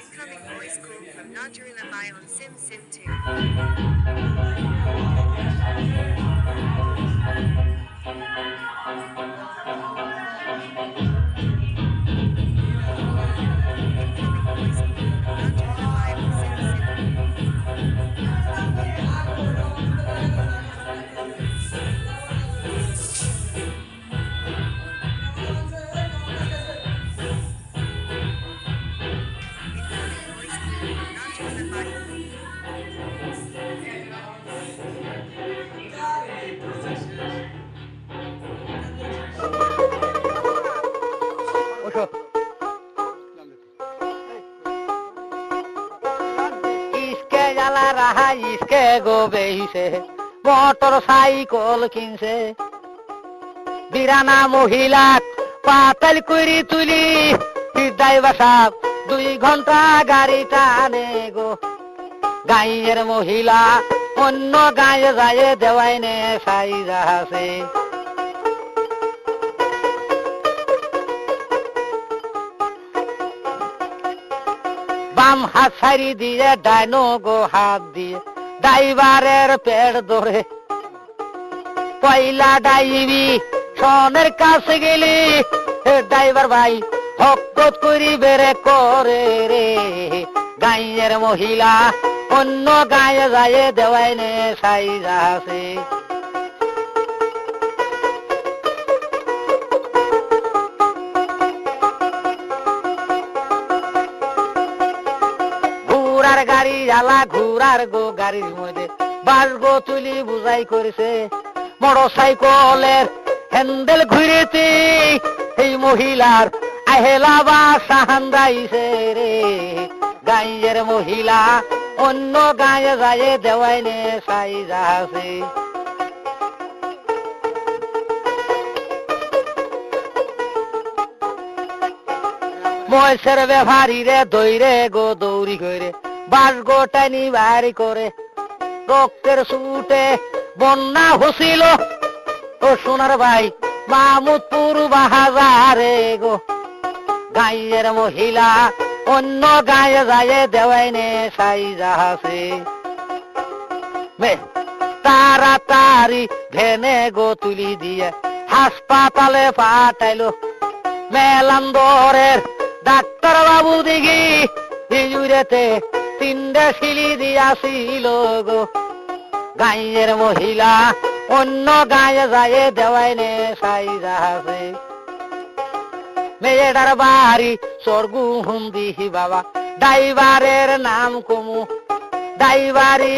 Incoming voice call from Najrullah Bai on Sim Sim 2. ইসকে জ্বালা রাহা ইসকে গো বেহিছে motor cycle কিনছে বিরানা মহিলা পাতাল করি তুলি ড্রাইভার সাহেব 2 ঘন্টা গাড়ি টানে গো গাঁয়ের মহিলা অন্য গাঁয়ে যায় দেওয়াই নে সাই যাহাছে বাম হাত সারি দিয়ে ডাইনো গো হাত দিয়ে ড্রাইভারের পেট ধরে পয়লা ডাইবি সনের কাছে গেলি ড্রাইভার ভাই হকত করি বেড়ে করে রে গাঁয়ের মহিলা অন্য গাঁয়ে যায় দেওয়াই নে সাই যাহাছে ঘুরার গাড়ি জ্বালা ঘুরার গো গাড়ির মধ্যে বাস গো তুলি বুঝাই করেছে মোটর সাইকেলের হ্যান্ডেল ঘুরেছে এই মহিলার আহেলা বা সাহান্দাইছে রে গাঁয়ের মহিলা অন্য গাঁয়ে যায় দেওয়াই নে সাই যাহাছে মহেশের ব্যাপারী রে দৌড়ে গো দৌড়ি করে বাস গো টানি বাড়ি করে রক্তের সুটে বন্যা হসিল ও সোনার ভাই মাহমুদপুর বাহাজারে গো গাঁয়ের মহিলা অন্য গাঁয়ে যায় দেওয়াই নে সাই যাহাছে তাড়াতাড়ি ভেনে গো তুলি দিয়ে হাসপাতালে পাঠাইলো মেলান্দরের ডাক্তার বাবু দিঘি হিজুরেতে 3টে শিলি দিয়াছিল গো গাঁয়ের মহিলা অন্য গাঁয়ে যায় দেওয়াই নে সাই যাহাছে মেয়েটার বাড়ি স্বর্গু হুন্দি বাবা ড্রাইভারের নাম কমু ড্রাইভারি